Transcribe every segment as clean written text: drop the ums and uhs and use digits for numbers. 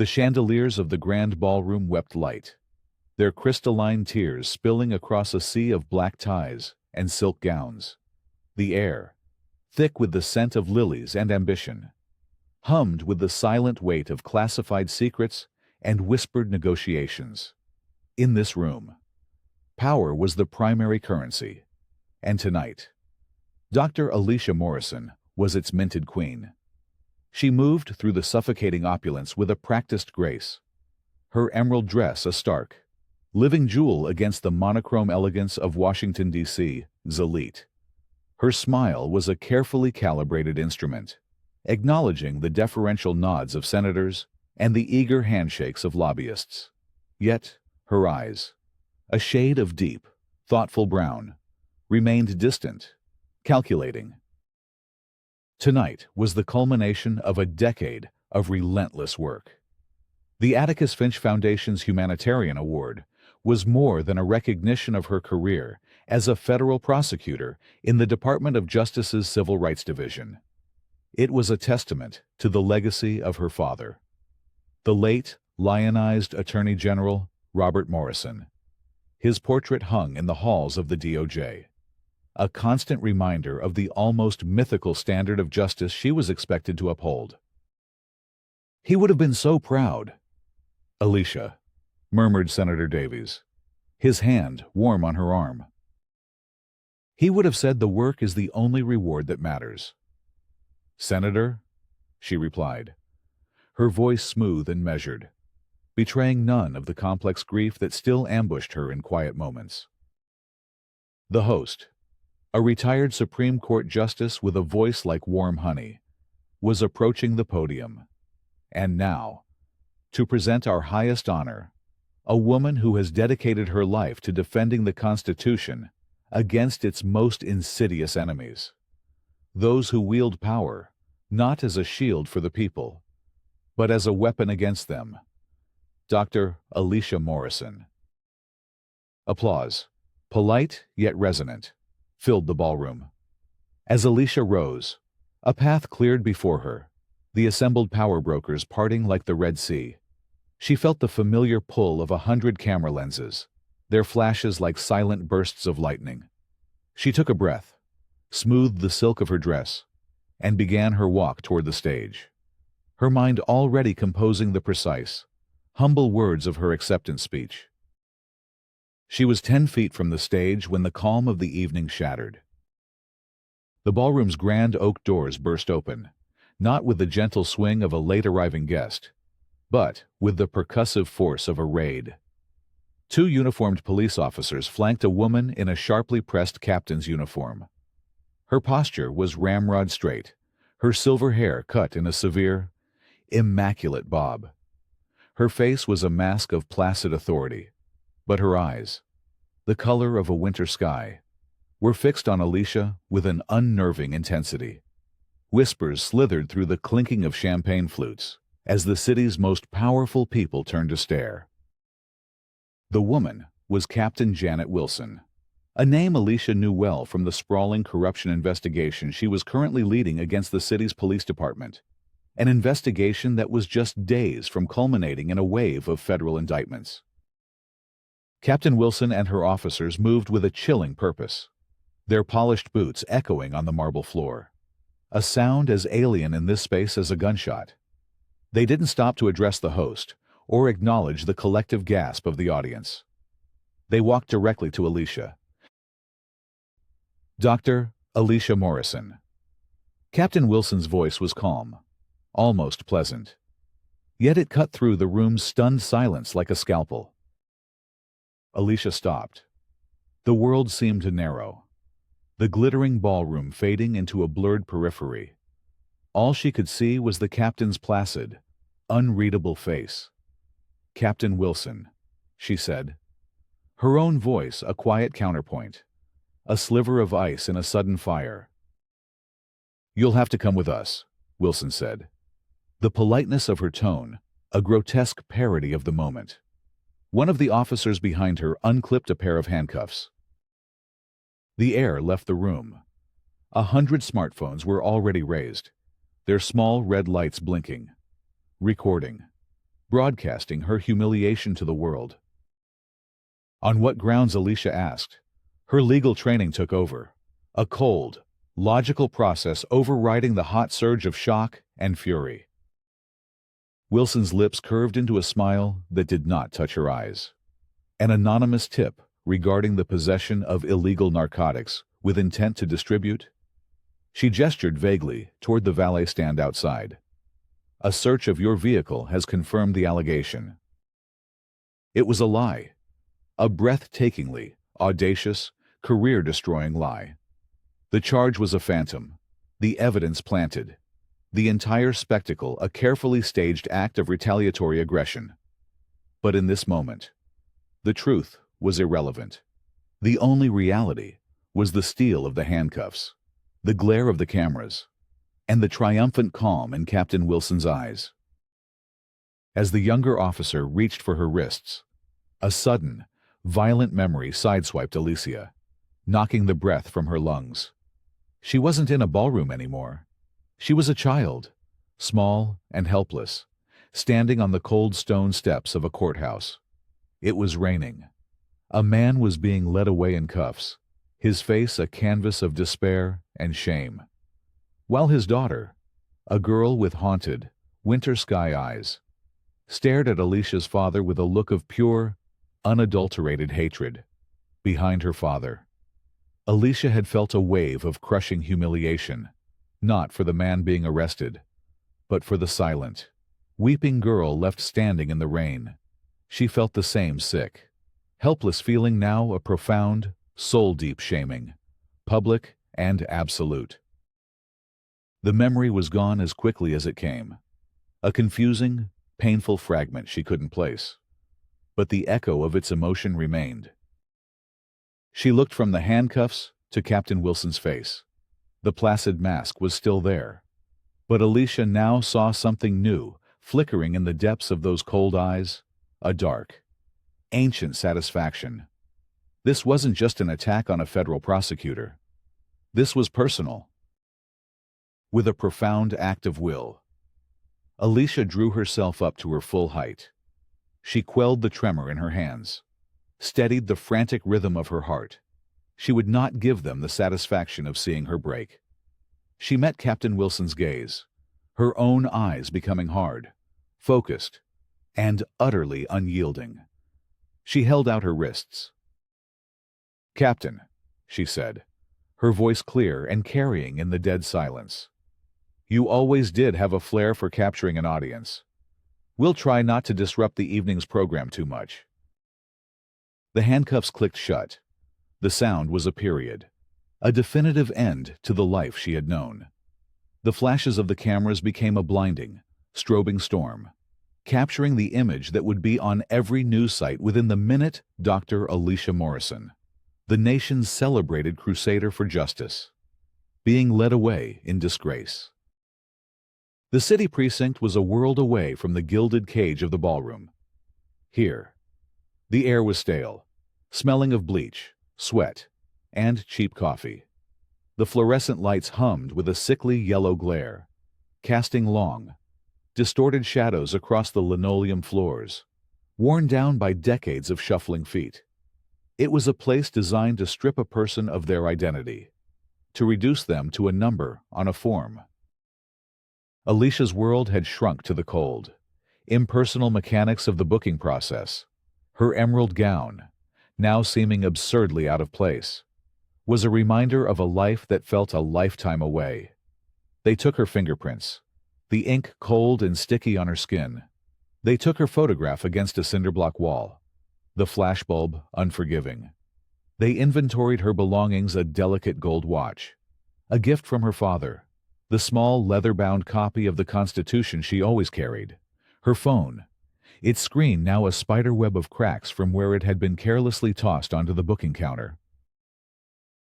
The chandeliers of the grand ballroom wept light, their crystalline tears spilling across a sea of black ties and silk gowns. The air, thick with the scent of lilies and ambition, hummed with the silent weight of classified secrets and whispered negotiations. In this room, power was the primary currency, and tonight, Dr. Alicia Morrison was its minted queen. She moved through the suffocating opulence with a practiced grace, her emerald dress a stark, living jewel against the monochrome elegance of Washington, D.C.'s elite. Her smile was a carefully calibrated instrument, acknowledging the deferential nods of senators and the eager handshakes of lobbyists. Yet, her eyes, a shade of deep, thoughtful brown, remained distant, calculating. Tonight was the culmination of a decade of relentless work. The Atticus Finch Foundation's Humanitarian Award was more than a recognition of her career as a federal prosecutor in the Department of Justice's Civil Rights Division. It was a testament to the legacy of her father, the late, lionized Attorney General Robert Morrison. His portrait hung in the halls of the DOJ, a constant reminder of the almost mythical standard of justice she was expected to uphold. "He would have been so proud." "Alicia," murmured Senator Davies, his hand warm on her arm. "He would have said the work is the only reward that matters." "Senator," she replied, her voice smooth and measured, betraying none of the complex grief that still ambushed her in quiet moments. The host, a retired Supreme Court justice with a voice like warm honey, was approaching the podium. And now, to present our highest honor, a woman who has dedicated her life to defending the Constitution against its most insidious enemies, those who wield power not as a shield for the people, but as a weapon against them, Dr. Alicia Morrison. Applause, polite yet resonant, filled the ballroom. As Alicia rose, a path cleared before her, the assembled power brokers parting like the Red Sea. She felt the familiar pull of 100 camera lenses, their flashes like silent bursts of lightning. She took a breath, smoothed the silk of her dress, and began her walk toward the stage, her mind already composing the precise, humble words of her acceptance speech. She was 10 feet from the stage when the calm of the evening shattered. The ballroom's grand oak doors burst open, not with the gentle swing of a late-arriving guest, but with the percussive force of a raid. 2 uniformed police officers flanked a woman in a sharply pressed captain's uniform. Her posture was ramrod straight, her silver hair cut in a severe, immaculate bob. Her face was a mask of placid authority, but her eyes, the color of a winter sky, were fixed on Alicia with an unnerving intensity. Whispers slithered through the clinking of champagne flutes as the city's most powerful people turned to stare. The woman was Captain Janet Wilson, a name Alicia knew well from the sprawling corruption investigation she was currently leading against the city's police department, an investigation that was just days from culminating in a wave of federal indictments. Captain Wilson and her officers moved with a chilling purpose, their polished boots echoing on the marble floor, a sound as alien in this space as a gunshot. They didn't stop to address the host or acknowledge the collective gasp of the audience. They walked directly to Alicia. "Dr. Alicia Morrison." Captain Wilson's voice was calm, almost pleasant. Yet it cut through the room's stunned silence like a scalpel. Alicia stopped. The world seemed to narrow, the glittering ballroom fading into a blurred periphery. All she could see was the captain's placid, unreadable face. "Captain Wilson," she said, her own voice a quiet counterpoint, a sliver of ice in a sudden fire. "You'll have to come with us," Wilson said, the politeness of her tone a grotesque parody of the moment. One of the officers behind her unclipped a pair of handcuffs. The air left the room. 100 smartphones were already raised, their small red lights blinking. Recording. broadcasting her humiliation to the world. On what grounds, Alicia asked. Her legal training took over. A cold, logical process overriding the hot surge of shock and fury. Wilson's lips curved into a smile that did not touch her eyes. An anonymous tip regarding the possession of illegal narcotics with intent to distribute? She gestured vaguely toward the valet stand outside. A search of your vehicle has confirmed the allegation. It was a lie. A breathtakingly audacious, career-destroying lie. The charge was a phantom, the evidence planted, the entire spectacle a carefully staged act of retaliatory aggression. But in this moment, the truth was irrelevant. The only reality was the steel of the handcuffs, the glare of the cameras, and the triumphant calm in Captain Wilson's eyes. As the younger officer reached for her wrists, a sudden, violent memory sideswiped Alicia, knocking the breath from her lungs. She wasn't in a ballroom anymore. She was a child, small and helpless, standing on the cold stone steps of a courthouse. It was raining. A man was being led away in cuffs, his face a canvas of despair and shame, while his daughter, a girl with haunted, winter sky eyes, stared at Alicia's father with a look of pure, unadulterated hatred. Behind her father, Alicia had felt a wave of crushing humiliation, not for the man being arrested, but for the silent, weeping girl left standing in the rain. She felt the same sick, helpless feeling now, a profound, soul-deep shaming, public and absolute. The memory was gone as quickly as it came, a confusing, painful fragment she couldn't place. But the echo of its emotion remained. She looked from the handcuffs to Captain Wilson's face. The placid mask was still there. But Alicia now saw something new, flickering in the depths of those cold eyes, a dark, ancient satisfaction. This wasn't just an attack on a federal prosecutor. This was personal. With a profound act of will, Alicia drew herself up to her full height. She quelled the tremor in her hands, steadied the frantic rhythm of her heart. She would not give them the satisfaction of seeing her break. She met Captain Wilson's gaze, her own eyes becoming hard, focused, and utterly unyielding. She held out her wrists. "Captain," she said, her voice clear and carrying in the dead silence. "You always did have a flair for capturing an audience. We'll try not to disrupt the evening's program too much." The handcuffs clicked shut. The sound was a period, a definitive end to the life she had known. The flashes of the cameras became a blinding, strobing storm, capturing the image that would be on every news site within the minute. Dr. Alicia Morrison, the nation's celebrated crusader for justice, being led away in disgrace. The city precinct was a world away from the gilded cage of the ballroom. Here, the air was stale, smelling of bleach, sweat, and cheap coffee. The fluorescent lights hummed with a sickly yellow glare, casting long, distorted shadows across the linoleum floors, worn down by decades of shuffling feet. It was a place designed to strip a person of their identity, to reduce them to a number on a form. Alicia's world had shrunk to the cold, impersonal mechanics of the booking process. Her emerald gown, now seeming absurdly out of place, was a reminder of a life that felt a lifetime away. They took her fingerprints, the ink cold and sticky on her skin. They took her photograph against a cinderblock wall, the flashbulb unforgiving. They inventoried her belongings, a delicate gold watch, a gift from her father, the small leather-bound copy of the Constitution she always carried, her phone, its screen now a spiderweb of cracks from where it had been carelessly tossed onto the booking counter.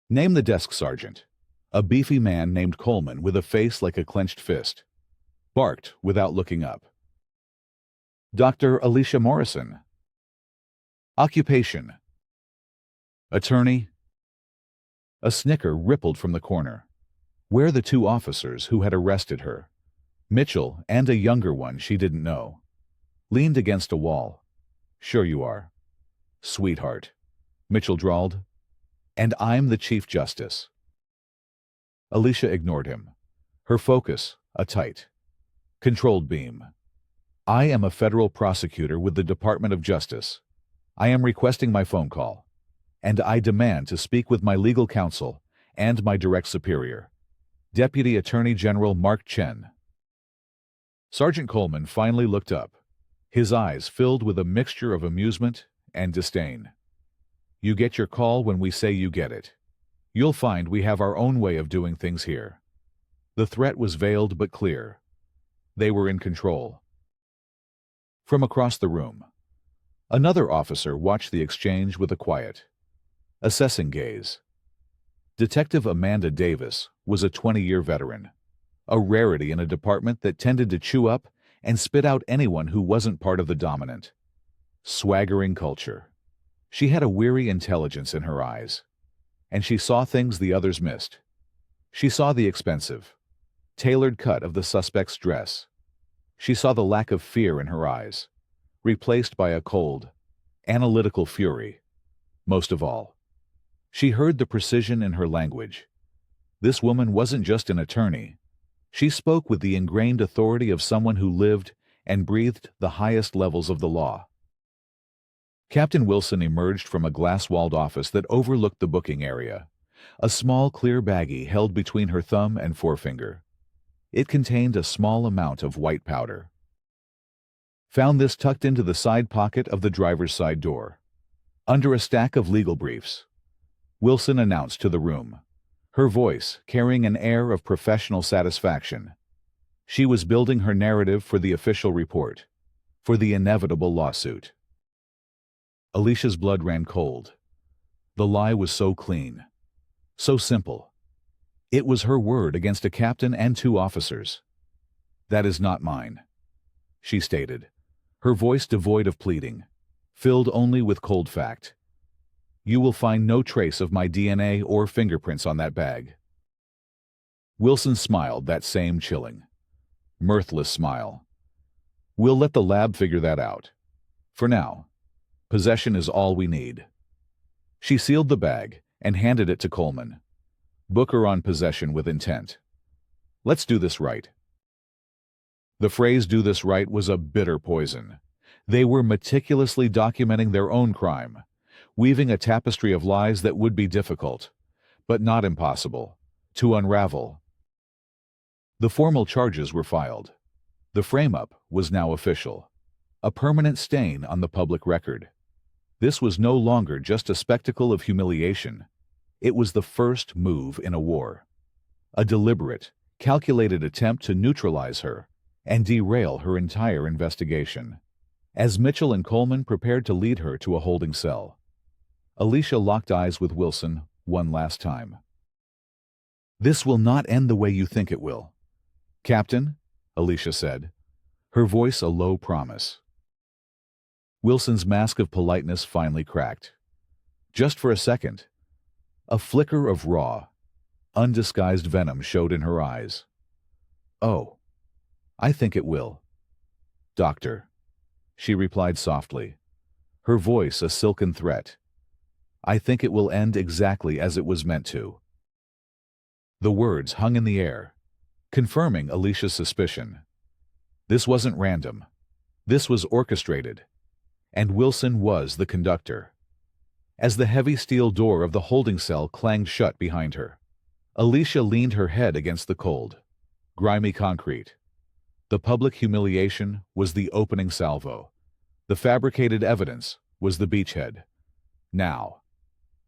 "Name the desk sergeant," a beefy man named Coleman with a face like a clenched fist, barked without looking up. "Dr. Alicia Morrison." "Occupation." "Attorney." A snicker rippled from the corner. Where the two officers who had arrested her? Mitchell and a younger one she didn't know. leaned against a wall. "Sure you are, sweetheart," Mitchell drawled. "And I'm the Chief Justice." Alicia ignored him. Her focus, a tight, controlled beam. "I am a federal prosecutor with the Department of Justice. I am requesting my phone call, and I demand to speak with my legal counsel and my direct superior, Deputy Attorney General Mark Chen." Sergeant Coleman finally looked up, his eyes filled with a mixture of amusement and disdain. "You get your call when we say you get it. You'll find we have our own way of doing things here." The threat was veiled but clear. They were in control. From across the room, another officer watched the exchange with a quiet, assessing gaze. Detective Amanda Davis was a 20-year veteran, a rarity in a department that tended to chew up and spit out anyone who wasn't part of the dominant, swaggering culture. She had a weary intelligence in her eyes, and she saw things the others missed. She saw the expensive, tailored cut of the suspect's dress. She saw the lack of fear in her eyes, replaced by a cold, analytical fury. Most of all, she heard the precision in her language. This woman wasn't just an attorney. She spoke with the ingrained authority of someone who lived and breathed the highest levels of the law. Captain Wilson emerged from a glass-walled office that overlooked the booking area, a small clear baggie held between her thumb and forefinger. It contained a small amount of white powder. "Found this tucked into the side pocket of the driver's side door, under a stack of legal briefs," Wilson announced to the room, her voice carrying an air of professional satisfaction. She was building her narrative for the official report, for the inevitable lawsuit. Alicia's blood ran cold. The lie was so clean, so simple. It was her word against a captain and 2 officers. "That is not mine," she stated, her voice devoid of pleading, filled only with cold fact. "You will find no trace of my DNA or fingerprints on that bag." Wilson smiled, that same chilling, mirthless smile. "We'll let the lab figure that out. For now, possession is all we need." She sealed the bag and handed it to Coleman. "Book her on possession with intent. Let's do this right." The phrase "do this right" was a bitter poison. They were meticulously documenting their own crime, weaving a tapestry of lies that would be difficult, but not impossible, to unravel. The formal charges were filed. The frame-up was now official, a permanent stain on the public record. This was no longer just a spectacle of humiliation. It was the first move in a war, a deliberate, calculated attempt to neutralize her and derail her entire investigation. As Mitchell and Coleman prepared to lead her to a holding cell, Alicia locked eyes with Wilson one last time. "This will not end the way you think it will, Captain," Alicia said, her voice a low promise. Wilson's mask of politeness finally cracked. Just for a second, a flicker of raw, undisguised venom showed in her eyes. "Oh, I think it will, Doctor," she replied softly, her voice a silken threat. "I think it will end exactly as it was meant to." The words hung in the air, confirming Alicia's suspicion. This wasn't random. This was orchestrated, and Wilson was the conductor. As the heavy steel door of the holding cell clanged shut behind her, Alicia leaned her head against the cold, grimy concrete. The public humiliation was the opening salvo. The fabricated evidence was the beachhead. Now,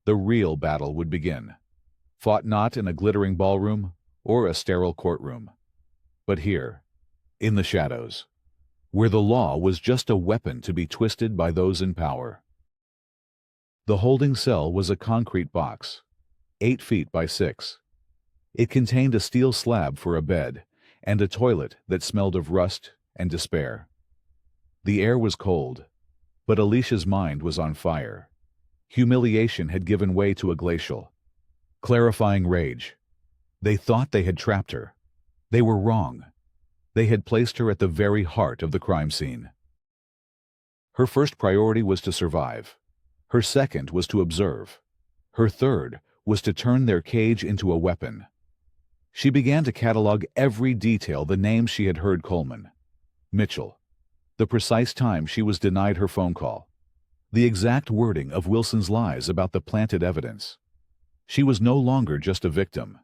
the real battle would begin, fought not in a glittering ballroom or a sterile courtroom, but here, in the shadows, where the law was just a weapon to be twisted by those in power. The holding cell was a concrete box, 8 feet by 6. It contained a steel slab for a bed and a toilet that smelled of rust and despair. The air was cold, but Alicia's mind was on fire. Humiliation had given way to a glacial, clarifying rage. They thought they had trapped her. They were wrong. They had placed her at the very heart of the crime scene. Her first priority was to survive. Her second was to observe. Her third was to turn their cage into a weapon. She began to catalog every detail, the names she had heard Coleman, Mitchell, the precise time she was denied her phone call, the exact wording of Wilson's lies about the planted evidence. She was no longer just a victim.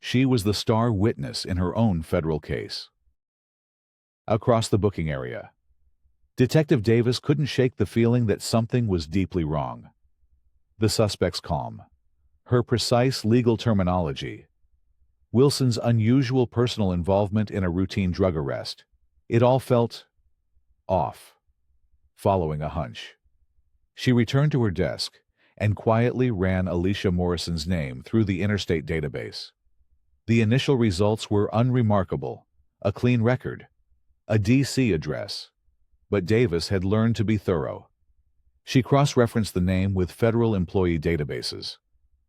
She was the star witness in her own federal case. Across the booking area, Detective Davis couldn't shake the feeling that something was deeply wrong. The suspect's calm, her precise legal terminology, Wilson's unusual personal involvement in a routine drug arrest, it all felt off. Following a hunch, she returned to her desk and quietly ran Alicia Morrison's name through the interstate database. The initial results were unremarkable, a clean record, a D.C. address. But Davis had learned to be thorough. She cross-referenced the name with federal employee databases,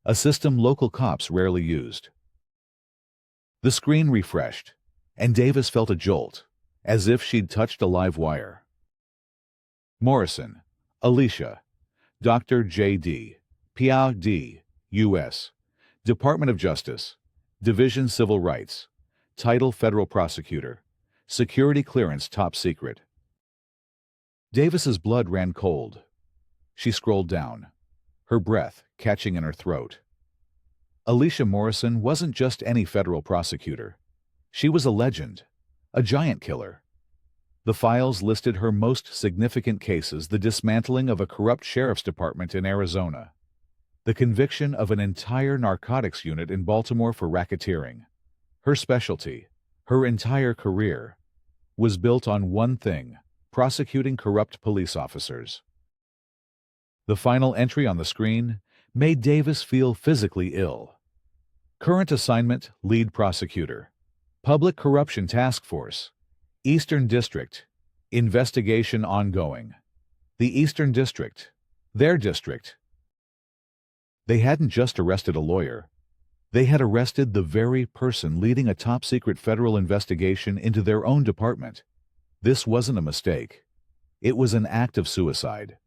a system local cops rarely used. The screen refreshed, and Davis felt a jolt, as if she'd touched a live wire. Morrison, Alicia, Dr. J.D., Ph.D., U.S., Department of Justice, Division Civil Rights, Title Federal Prosecutor, Security Clearance Top Secret. Davis's blood ran cold. She scrolled down, her breath catching in her throat. Alicia Morrison wasn't just any federal prosecutor. She was a legend, a giant killer. The files listed her most significant cases: the dismantling of a corrupt sheriff's department in Arizona, the conviction of an entire narcotics unit in Baltimore for racketeering. Her specialty, her entire career, was built on one thing: prosecuting corrupt police officers. The final entry on the screen made Davis feel physically ill. Current assignment: lead prosecutor, Public Corruption Task Force, Eastern District, investigation ongoing. The Eastern District, their district. They hadn't just arrested a lawyer. They had arrested the very person leading a top-secret federal investigation into their own department. This wasn't a mistake. It was an act of suicide.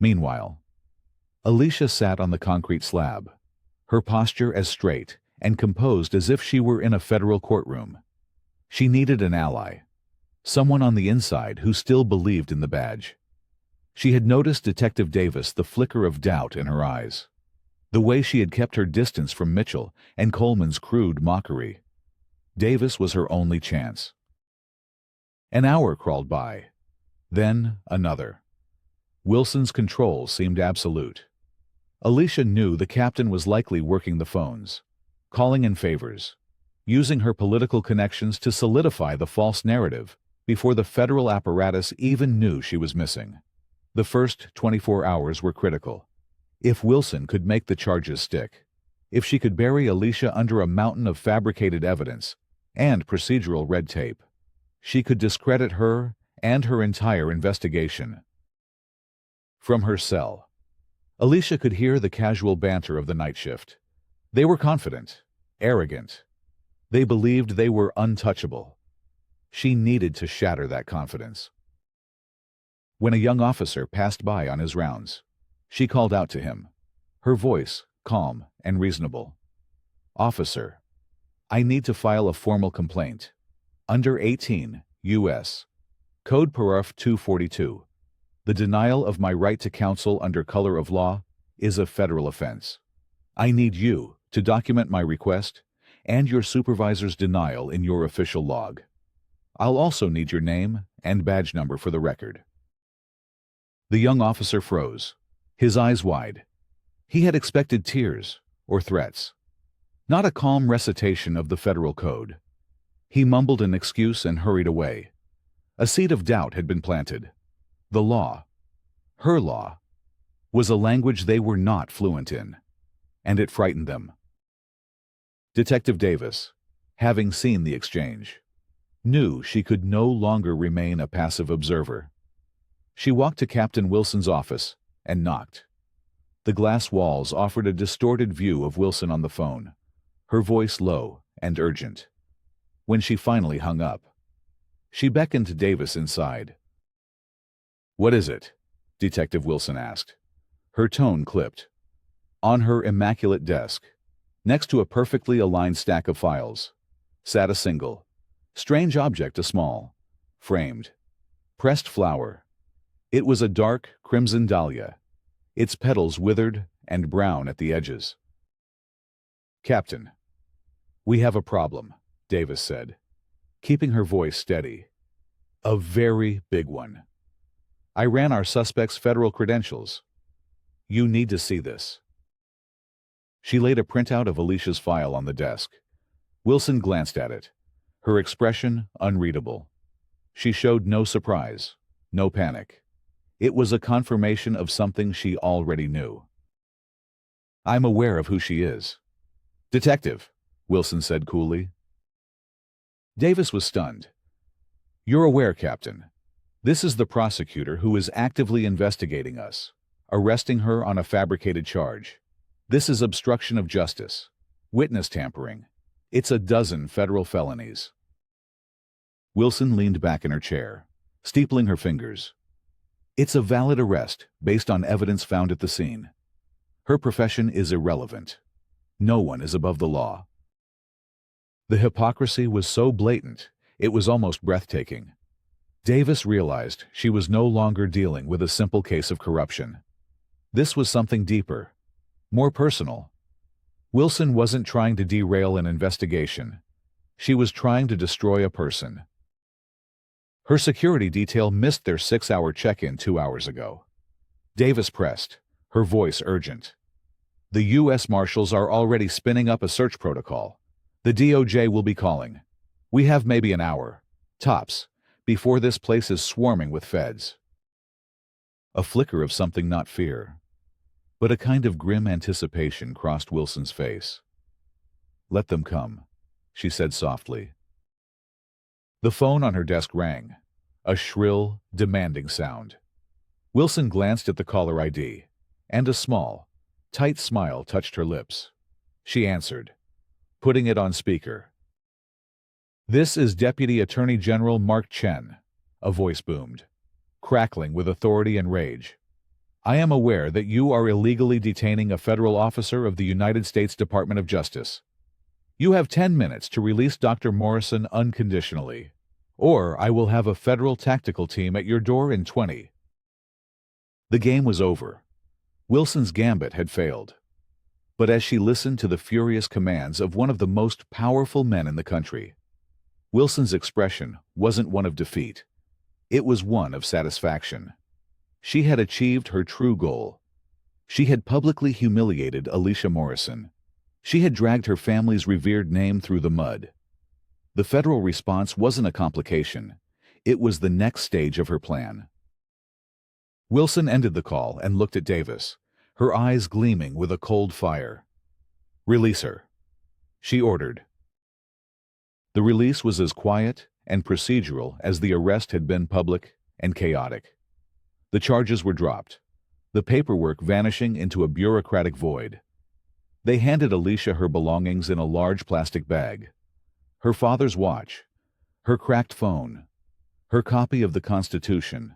Meanwhile, Alicia sat on the concrete slab, her posture as straight and composed as if she were in a federal courtroom. She needed an ally, someone on the inside who still believed in the badge. She had noticed Detective Davis, the flicker of doubt in her eyes, the way she had kept her distance from Mitchell and Coleman's crude mockery. Davis was her only chance. An hour crawled by, then another. Wilson's control seemed absolute. Alicia knew the captain was likely working the phones, calling in favors, using her political connections to solidify the false narrative before the federal apparatus even knew she was missing. The first 24 hours were critical. If Wilson could make the charges stick, if she could bury Alicia under a mountain of fabricated evidence and procedural red tape, she could discredit her and her entire investigation. From her cell, Alicia could hear the casual banter of the night shift. They were confident, arrogant. They believed they were untouchable. She needed to shatter that confidence. When a young officer passed by on his rounds, she called out to him, her voice calm and reasonable. "Officer, I need to file a formal complaint. Under 18 U.S. Code Paraf 242. The denial of my right to counsel under color of law is a federal offense. I need you to document my request and your supervisor's denial in your official log. I'll also need your name and badge number for the record." The young officer froze, his eyes wide. He had expected tears or threats, not a calm recitation of the federal code. He mumbled an excuse and hurried away. A seed of doubt had been planted. The law, her law, was a language they were not fluent in, and it frightened them. Detective Davis, having seen the exchange, knew she could no longer remain a passive observer. She walked to Captain Wilson's office and knocked. The glass walls offered a distorted view of Wilson on the phone, her voice low and urgent. When she finally hung up, she beckoned to Davis inside. "What is it?" Detective Wilson asked. Her tone clipped. On her immaculate desk, next to a perfectly aligned stack of files, sat a single, strange object, a small, framed, pressed flower. It was a dark crimson dahlia, its petals withered and brown at the edges. "Captain, we have a problem," Davis said, keeping her voice steady. "A very big one. I ran our suspect's federal credentials. You need to see this." She laid a printout of Alicia's file on the desk. Wilson glanced at it, her expression unreadable. She showed no surprise, no panic. It was a confirmation of something she already knew. "I'm aware of who she is." "Detective," Wilson said coolly. Davis was stunned. "You're aware, Captain. This is the prosecutor who is actively investigating us, arresting her on a fabricated charge. This is obstruction of justice, witness tampering. It's a dozen federal felonies." Wilson leaned back in her chair, steepling her fingers. "It's a valid arrest based on evidence found at the scene. Her profession is irrelevant. No one is above the law." The hypocrisy was so blatant, it was almost breathtaking. Davis realized she was no longer dealing with a simple case of corruption. This was something deeper, more personal. Wilson wasn't trying to derail an investigation. She was trying to destroy a person. Her security detail missed their 6-hour check-in 2 hours ago. Davis pressed, her voice urgent. "The U.S. Marshals are already spinning up a search protocol. The DOJ will be calling. We have maybe an hour, tops, before this place is swarming with feds." A flicker of something, not fear, but a kind of grim anticipation crossed Wilson's face. "Let them come," she said softly. The phone on her desk rang, a shrill, demanding sound. Wilson glanced at the caller ID, and a small, tight smile touched her lips. She answered, putting it on speaker. "This is Deputy Attorney General Mark Chen," a voice boomed, crackling with authority and rage. "I am aware that you are illegally detaining a federal officer of the United States Department of Justice. You have 10 minutes to release Dr. Morrison unconditionally, or I will have a federal tactical team at your door in 20. The game was over. Wilson's gambit had failed. But as she listened to the furious commands of one of the most powerful men in the country, Wilson's expression wasn't one of defeat. It was one of satisfaction. She had achieved her true goal. She had publicly humiliated Alicia Morrison. She had dragged her family's revered name through the mud. The federal response wasn't a complication. It was the next stage of her plan. Wilson ended the call and looked at Davis, her eyes gleaming with a cold fire. "Release her," she ordered. The release was as quiet and procedural as the arrest had been public and chaotic. The charges were dropped, the paperwork vanishing into a bureaucratic void. They handed Alicia her belongings in a large plastic bag. Her father's watch, her cracked phone, her copy of the Constitution.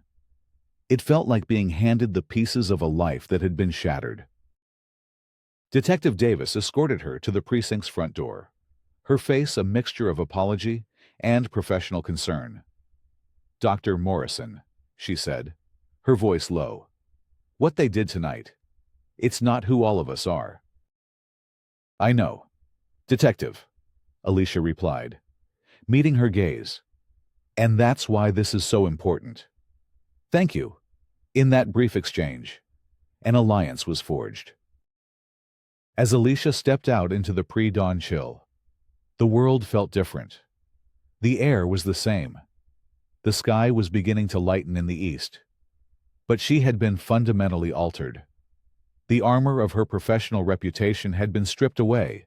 It felt like being handed the pieces of a life that had been shattered. Detective Davis escorted her to the precinct's front door, her face a mixture of apology and professional concern. "Dr. Morrison," she said, her voice low. "What they did tonight, it's not who all of us are." "I know, Detective," Alicia replied, meeting her gaze. "And that's why this is so important. Thank you." In that brief exchange, an alliance was forged. As Alicia stepped out into the pre-dawn chill, the world felt different. The air was the same. The sky was beginning to lighten in the east. But she had been fundamentally altered. The armor of her professional reputation had been stripped away,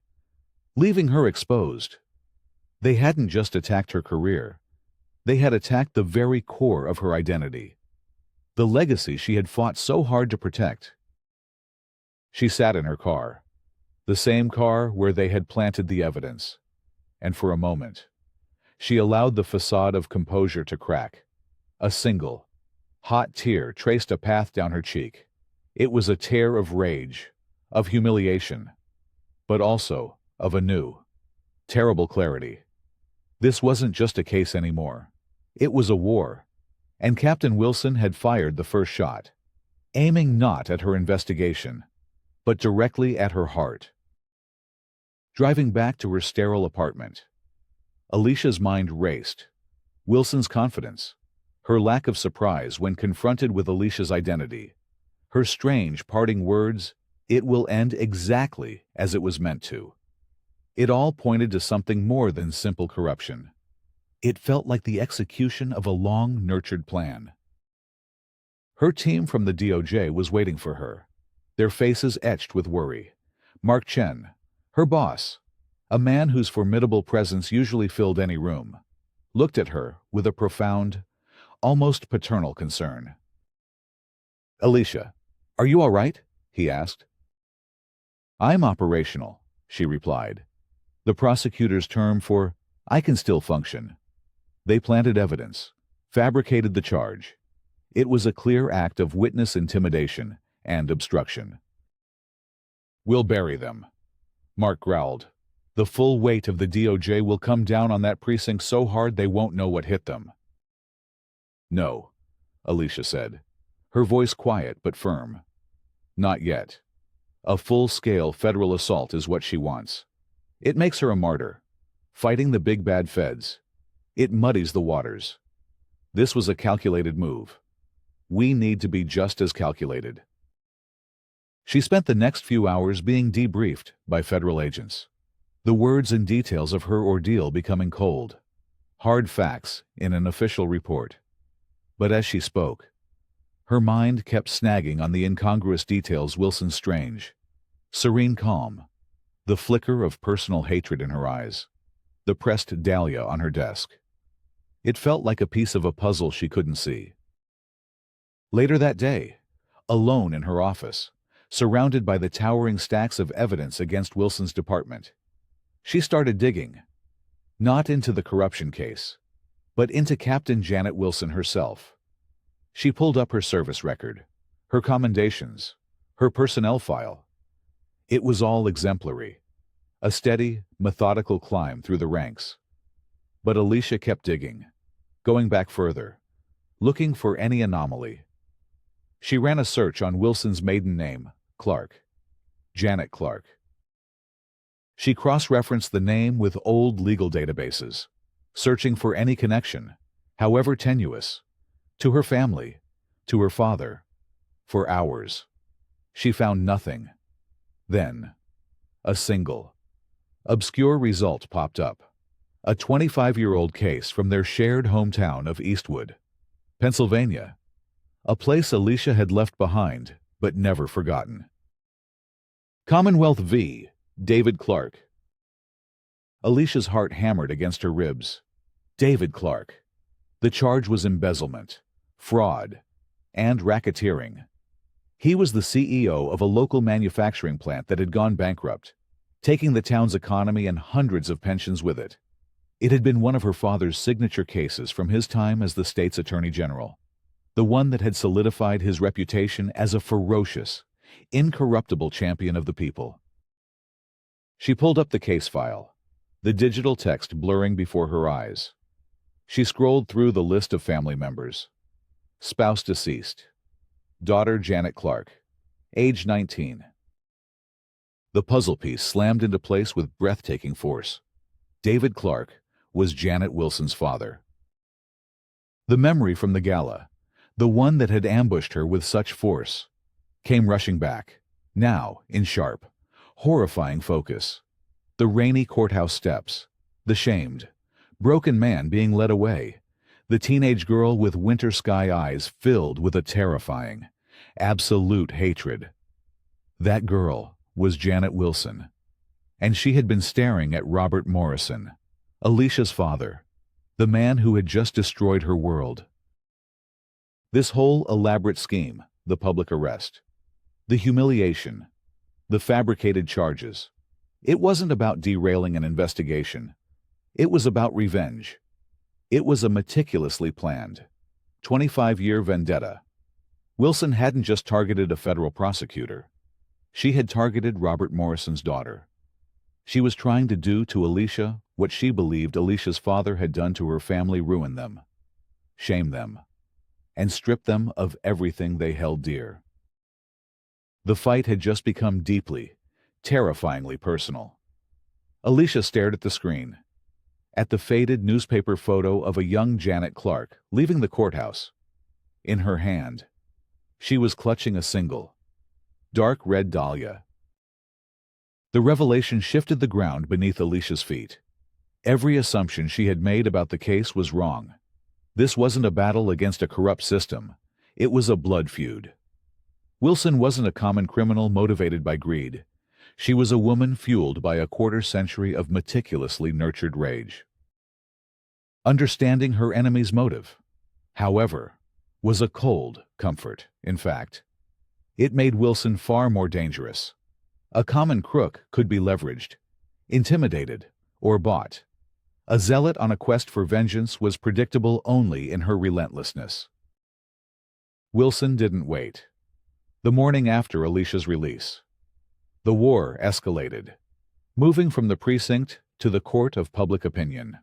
leaving her exposed. They hadn't just attacked her career. They had attacked the very core of her identity, the legacy she had fought so hard to protect. She sat in her car, the same car where they had planted the evidence, and for a moment, she allowed the facade of composure to crack. A single, Hot tear traced a path down her cheek. It was a tear of rage, of humiliation, but also of a new, terrible clarity. This wasn't just a case anymore. It was a war, and Captain Wilson had fired the first shot, aiming not at her investigation, but directly at her heart. Driving back to her sterile apartment, Alicia's mind raced. Wilson's confidence, her lack of surprise when confronted with Alicia's identity, her strange parting words, "It will end exactly as it was meant to." It all pointed to something more than simple corruption. It felt like the execution of a long-nurtured plan. Her team from the DOJ was waiting for her, their faces etched with worry. Mark Chen, her boss, a man whose formidable presence usually filled any room, looked at her with a profound, almost paternal concern. "Alicia, are you all right?" he asked. "I'm operational," she replied. The prosecutor's term for "I can still function." They planted evidence, fabricated the charge. It was a clear act of witness intimidation and obstruction. "We'll bury them," Mark growled. "The full weight of the DOJ will come down on that precinct so hard they won't know what hit them." "No," Alicia said, her voice quiet but firm. "Not yet. A full-scale federal assault is what she wants. It makes her a martyr, fighting the big bad feds. It muddies the waters. This was a calculated move. We need to be just as calculated." She spent the next few hours being debriefed by federal agents, the words and details of her ordeal becoming cold, hard facts in an official report. But as she spoke, her mind kept snagging on the incongruous details. Wilson's strange, serene calm, the flicker of personal hatred in her eyes, the pressed dahlia on her desk. It felt like a piece of a puzzle she couldn't see. Later that day, alone in her office, surrounded by the towering stacks of evidence against Wilson's department, she started digging, not into the corruption case, but into Captain Janet Wilson herself. She pulled up her service record, her commendations, her personnel file. It was all exemplary, a steady, methodical climb through the ranks. But Alicia kept digging, going back further, looking for any anomaly. She ran a search on Wilson's maiden name, Clark, Janet Clark. She cross-referenced the name with old legal databases, searching for any connection, however tenuous, to her family, to her father. For hours, she found nothing. Then, a single, obscure result popped up. A 25-year-old case from their shared hometown of Eastwood, Pennsylvania, a place Alicia had left behind but never forgotten. Commonwealth v. David Clark. Alicia's heart hammered against her ribs. David Clark. The charge was embezzlement, fraud, and racketeering. He was the CEO of a local manufacturing plant that had gone bankrupt, taking the town's economy and hundreds of pensions with it. It had been one of her father's signature cases from his time as the state's attorney general, the one that had solidified his reputation as a ferocious, incorruptible champion of the people. She pulled up the case file, the digital text blurring before her eyes. She scrolled through the list of family members. Spouse deceased. Daughter Janet Clark, age 19. The puzzle piece slammed into place with breathtaking force. David Clark was Janet Wilson's father. The memory from the gala, the one that had ambushed her with such force, came rushing back, now in sharp, horrifying focus. The rainy courthouse steps, the shamed, broken man being led away, the teenage girl with winter sky eyes filled with a terrifying, absolute hatred. That girl was Janet Wilson, and she had been staring at Robert Morrison, Alicia's father, the man who had just destroyed her world. This whole elaborate scheme, the public arrest, the humiliation, the fabricated charges, it wasn't about derailing an investigation. It was about revenge. It was a meticulously planned, 25-year vendetta. Wilson hadn't just targeted a federal prosecutor. She had targeted Robert Morrison's daughter. She was trying to do to Alicia what she believed Alicia's father had done to her family: ruin them, shame them, and strip them of everything they held dear. The fight had just become deeply, terrifyingly personal. Alicia stared at the screen, at the faded newspaper photo of a young Janet Clark leaving the courthouse. In her hand, she was clutching a single, dark red dahlia. The revelation shifted the ground beneath Alicia's feet. Every assumption she had made about the case was wrong. This wasn't a battle against a corrupt system. It was a blood feud. Wilson wasn't a common criminal motivated by greed. She was a woman fueled by a quarter-century of meticulously nurtured rage. Understanding her enemy's motive, however, was a cold comfort. In fact, it made Wilson far more dangerous. A common crook could be leveraged, intimidated, or bought. A zealot on a quest for vengeance was predictable only in her relentlessness. Wilson didn't wait. The morning after Alicia's release, the war escalated, moving from the precinct to the court of public opinion.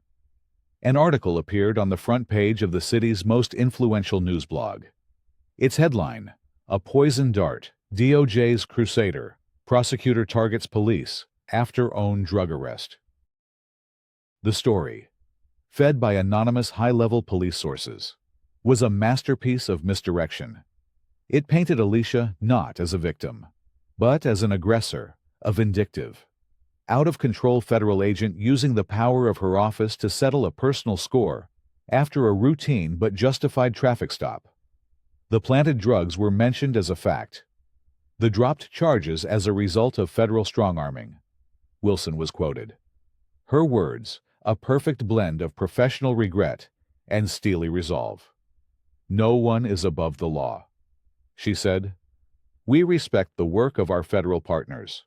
An article appeared on the front page of the city's most influential news blog. Its headline, "A Poison Dart, DOJ's Crusader, Prosecutor Targets Police After Own Drug Arrest." The story, fed by anonymous high-level police sources, was a masterpiece of misdirection. It painted Alicia not as a victim, but as an aggressor, a vindictive, out-of-control federal agent using the power of her office to settle a personal score after a routine but justified traffic stop. The planted drugs were mentioned as a fact, the dropped charges as a result of federal strong-arming. Wilson was quoted. Her words, a perfect blend of professional regret and steely resolve. "No one is above the law," she said. "We respect the work of our federal partners,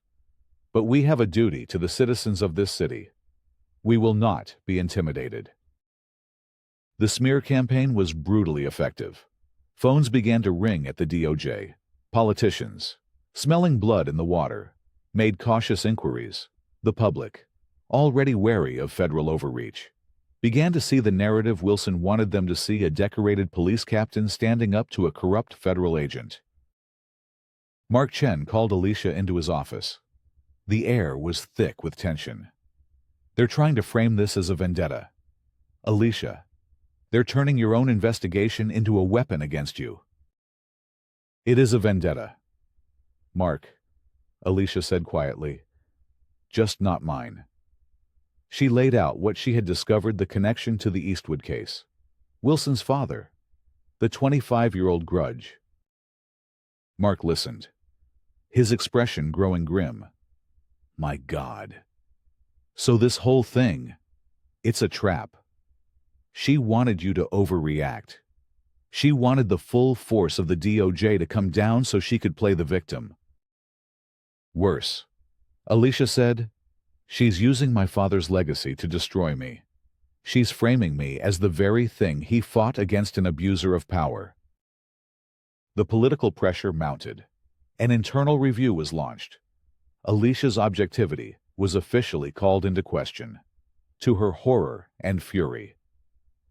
but we have a duty to the citizens of this city. We will not be intimidated." The smear campaign was brutally effective. Phones began to ring at the DOJ. Politicians, smelling blood in the water, made cautious inquiries. The public, already wary of federal overreach, began to see the narrative Wilson wanted them to see: a decorated police captain standing up to a corrupt federal agent. Mark Chen called Alicia into his office. The air was thick with tension. "They're trying to frame this as a vendetta. Alicia, they're turning your own investigation into a weapon against you." "It is a vendetta, Mark," Alicia said quietly. "Just not mine." She laid out what she had discovered: the connection to the Eastwood case, Wilson's father, the 25-year-old grudge. Mark listened, his expression growing grim. "My God. So this whole thing, it's a trap. She wanted you to overreact. She wanted the full force of the DOJ to come down so she could play the victim." "Worse," Alicia said. "She's using my father's legacy to destroy me. She's framing me as the very thing he fought against: an abuser of power." The political pressure mounted. An internal review was launched. Alicia's objectivity was officially called into question. To her horror and fury,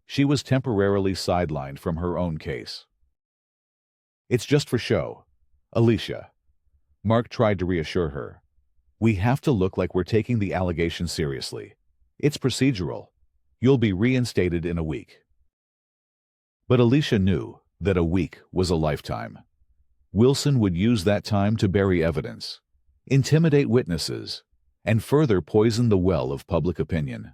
she was temporarily sidelined from her own case. "It's just for show, Alicia," Mark tried to reassure her. "We have to look like we're taking the allegation seriously. It's procedural. You'll be reinstated in a week." But Alicia knew that a week was a lifetime. Wilson would use that time to bury evidence, intimidate witnesses, and further poison the well of public opinion.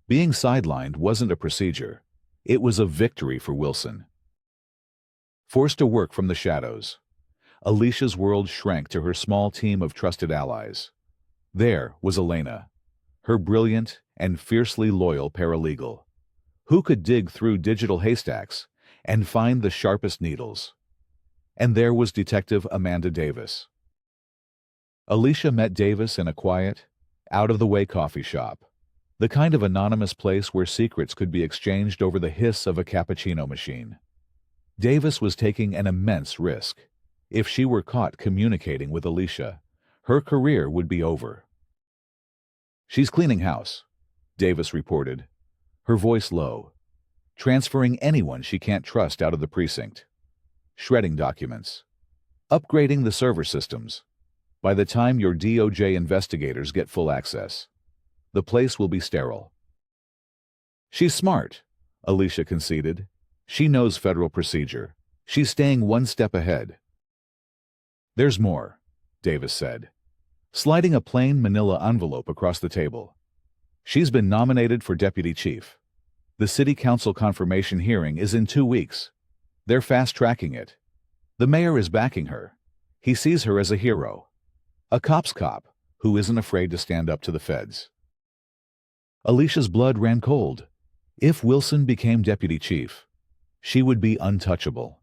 Being sidelined wasn't a procedure. It was a victory for Wilson. Forced to work from the shadows, Alicia's world shrank to her small team of trusted allies. There was Elena, her brilliant and fiercely loyal paralegal, who could dig through digital haystacks and find the sharpest needles. And there was Detective Amanda Davis. Alicia met Davis in a quiet, out-of-the-way coffee shop, the kind of anonymous place where secrets could be exchanged over the hiss of a cappuccino machine. Davis was taking an immense risk. If she were caught communicating with Alicia, her career would be over. "She's cleaning house," Davis reported, her voice low, "transferring anyone she can't trust out of the precinct, shredding documents, upgrading the server systems. By the time your DOJ investigators get full access, the place will be sterile." "She's smart," Alicia conceded. "She knows federal procedure. She's staying one step ahead." "There's more," Davis said, sliding a plain manila envelope across the table. "She's been nominated for deputy chief. The city council confirmation hearing is in 2 weeks. They're fast-tracking it. The mayor is backing her. He sees her as a hero. A cop's cop who isn't afraid to stand up to the feds." Alicia's blood ran cold. If Wilson became deputy chief, she would be untouchable.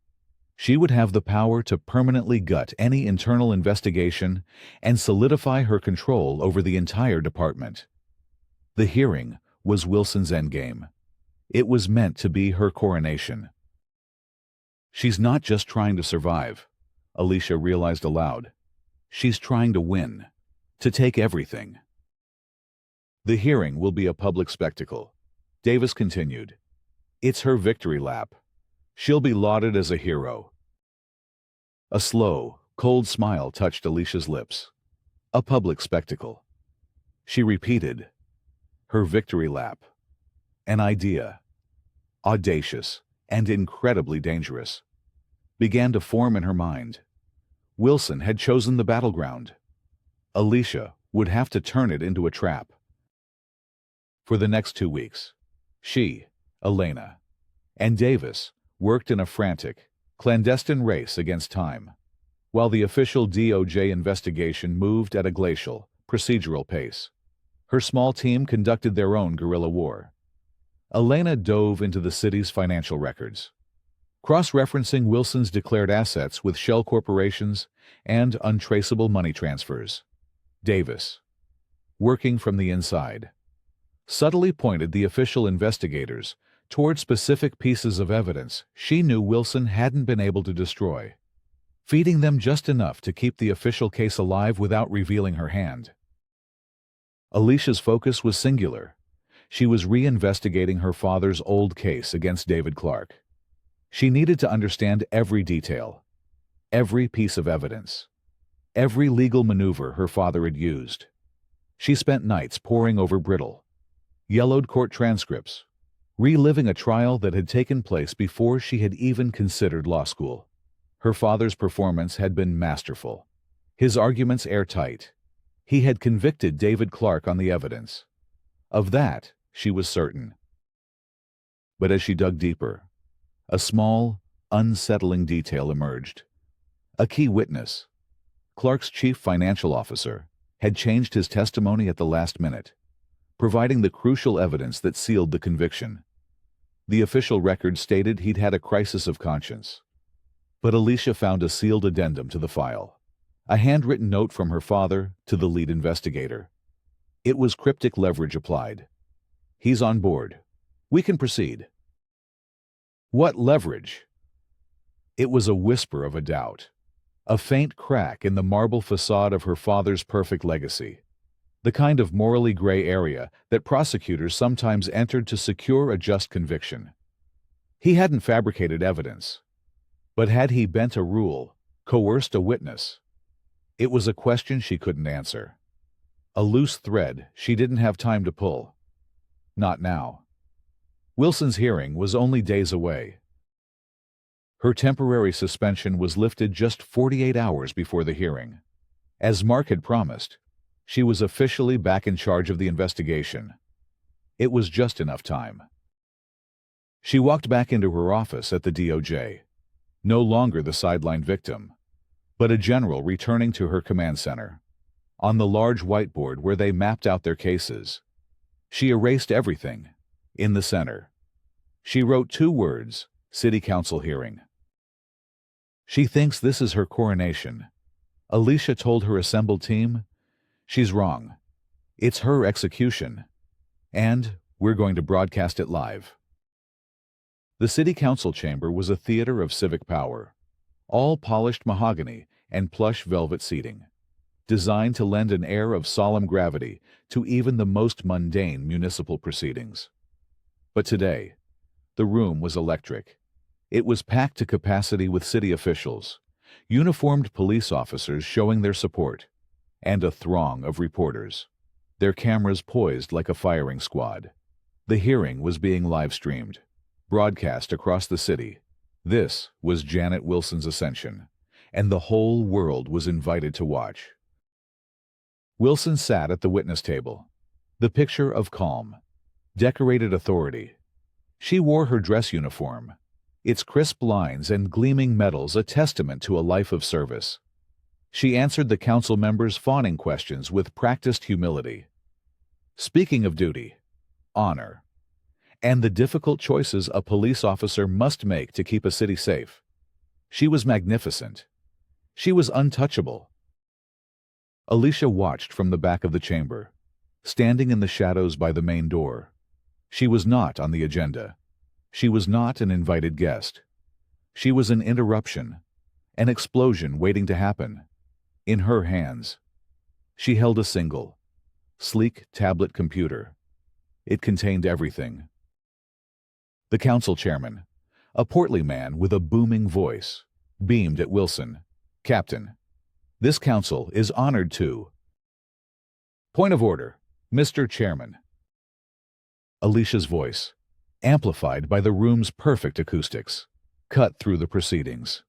She would have the power to permanently gut any internal investigation and solidify her control over the entire department. The hearing was Wilson's endgame. It was meant to be her coronation. She's not just trying to survive, Alicia realized aloud. She's trying to win, to take everything. "The hearing will be a public spectacle," Davis continued. "It's her victory lap. She'll be lauded as a hero." A slow, cold smile touched Alicia's lips. "A public spectacle." She repeated, "Her victory lap." An idea, audacious and incredibly dangerous, began to form in her mind. Wilson had chosen the battleground. Alicia would have to turn it into a trap. For the next 2 weeks, she, Elena, and Davis worked in a frantic, clandestine race against time, while the official DOJ investigation moved at a glacial, procedural pace. Her small team conducted their own guerrilla war. Elena dove into the city's financial records, cross-referencing Wilson's declared assets with shell corporations and untraceable money transfers. Davis, working from the inside, subtly pointed the official investigators toward specific pieces of evidence she knew Wilson hadn't been able to destroy, feeding them just enough to keep the official case alive without revealing her hand. Alicia's focus was singular. She was reinvestigating her father's old case against David Clark. She needed to understand every detail, every piece of evidence, every legal maneuver her father had used. She spent nights poring over brittle, yellowed court transcripts, reliving a trial that had taken place before she had even considered law school. Her father's performance had been masterful, his arguments airtight. He had convicted David Clark on the evidence. Of that, she was certain. But as she dug deeper, a small, unsettling detail emerged. A key witness, Clark's chief financial officer, had changed his testimony at the last minute, providing the crucial evidence that sealed the conviction. The official record stated he'd had a crisis of conscience. But Alicia found a sealed addendum to the file, a handwritten note from her father to the lead investigator. It was cryptic leverage applied. "He's on board. We can proceed." What leverage? It was a whisper of a doubt, a faint crack in the marble facade of her father's perfect legacy, the kind of morally gray area that prosecutors sometimes entered to secure a just conviction. He hadn't fabricated evidence, but had he bent a rule, coerced a witness? It was a question she couldn't answer, a loose thread she didn't have time to pull. Not now. Wilson's hearing was only days away. Her temporary suspension was lifted just 48 hours before the hearing. As Mark had promised, she was officially back in charge of the investigation. It was just enough time. She walked back into her office at the DOJ, no longer the sideline victim, but a general returning to her command center. On the large whiteboard where they mapped out their cases, she erased everything. In the center, she wrote 2 words, City Council hearing. She thinks this is her coronation. Alicia told her assembled team, she's wrong. It's her execution. And we're going to broadcast it live. The city council chamber was a theater of civic power, all polished mahogany and plush velvet seating, designed to lend an air of solemn gravity to even the most mundane municipal proceedings. But today, the room was electric. It was packed to capacity with city officials, uniformed police officers showing their support, and a throng of reporters, their cameras poised like a firing squad. The hearing was being live-streamed, broadcast across the city. This was Janet Wilson's ascension, and the whole world was invited to watch. Wilson sat at the witness table, the picture of calm, decorated authority. She wore her dress uniform, its crisp lines and gleaming medals a testament to a life of service. She answered the council members' fawning questions with practiced humility, speaking of duty, honor, and the difficult choices a police officer must make to keep a city safe. She was magnificent. She was untouchable. Alicia watched from the back of the chamber, standing in the shadows by the main door. She was not on the agenda. She was not an invited guest. She was an interruption, an explosion waiting to happen. In her hands, she held a single, sleek tablet computer. It contained everything. The council chairman, a portly man with a booming voice, beamed at Wilson. "Captain, this council is honored to—" "Point of order, Mr. Chairman." Alicia's voice, amplified by the room's perfect acoustics, cut through the proceedings.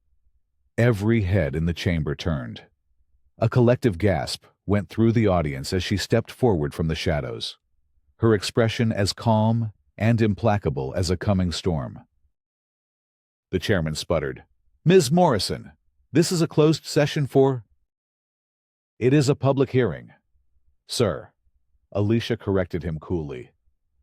Every head in the chamber turned. A collective gasp went through the audience as she stepped forward from the shadows, her expression as calm and implacable as a coming storm. The chairman sputtered, "Ms. Morrison, this is a closed session for—" "It is a public hearing, sir," Alicia corrected him coolly.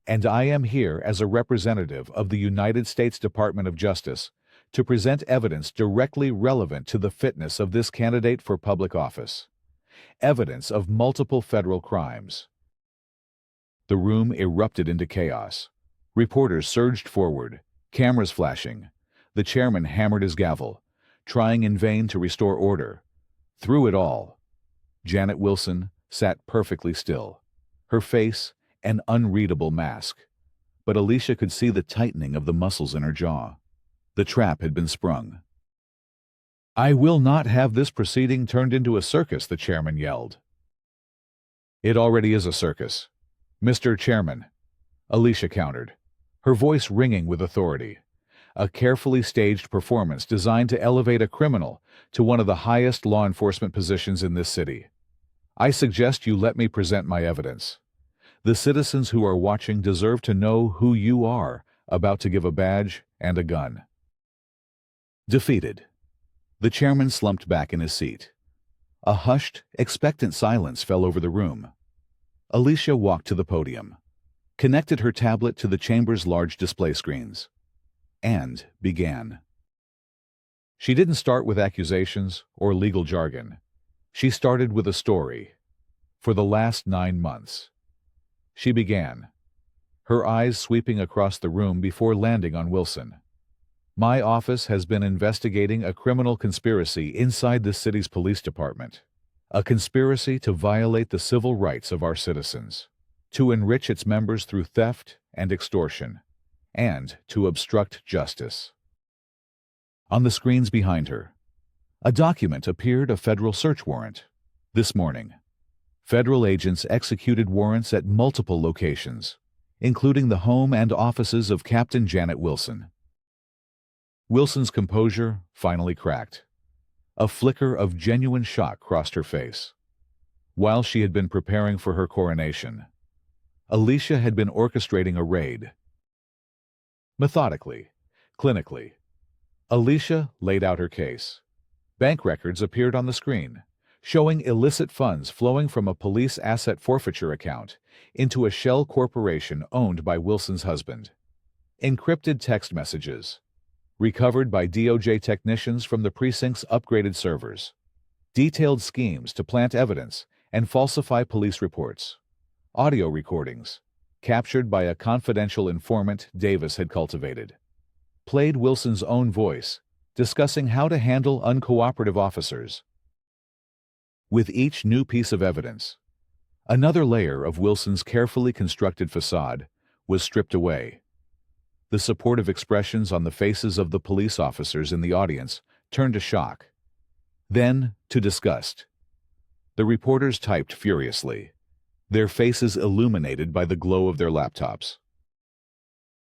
"And I am here as a representative of the United States Department of Justice to present evidence directly relevant to the fitness of this candidate for public office. Evidence of multiple federal crimes." The room erupted into chaos. Reporters surged forward, cameras flashing. The chairman hammered his gavel, trying in vain to restore order. Through it all, Janet Wilson sat perfectly still, her face an unreadable mask. But Alicia could see the tightening of the muscles in her jaw. The trap had been sprung. "I will not have this proceeding turned into a circus," the chairman yelled. "It already is a circus, Mr. Chairman," Alicia countered, her voice ringing with authority. "A carefully staged performance designed to elevate a criminal to one of the highest law enforcement positions in this city. I suggest you let me present my evidence. The citizens who are watching deserve to know who you are about to give a badge and a gun." Defeated, the chairman slumped back in his seat. A hushed, expectant silence fell over the room. Alicia walked to the podium, connected her tablet to the chamber's large display screens, and began. She didn't start with accusations or legal jargon. She started with a story. For the last 9 months. She began, her eyes sweeping across the room before landing on Wilson. "My office has been investigating a criminal conspiracy inside the city's police department. A conspiracy to violate the civil rights of our citizens, to enrich its members through theft and extortion, and to obstruct justice." On the screens behind her, a document appeared, a federal search warrant. This morning, federal agents executed warrants at multiple locations, including the home and offices of Captain Janet Wilson. Wilson's composure finally cracked. A flicker of genuine shock crossed her face. While she had been preparing for her coronation, Alicia had been orchestrating a raid. Methodically, clinically, Alicia laid out her case. Bank records appeared on the screen, showing illicit funds flowing from a police asset forfeiture account into a shell corporation owned by Wilson's husband. Encrypted text messages, recovered by DOJ technicians from the precinct's upgraded servers. Detailed schemes to plant evidence and falsify police reports. Audio recordings, captured by a confidential informant Davis had cultivated. played Wilson's own voice, discussing how to handle uncooperative officers. With each new piece of evidence, another layer of Wilson's carefully constructed facade was stripped away. The supportive expressions on the faces of the police officers in the audience turned to shock, then to disgust. The reporters typed furiously, their faces illuminated by the glow of their laptops.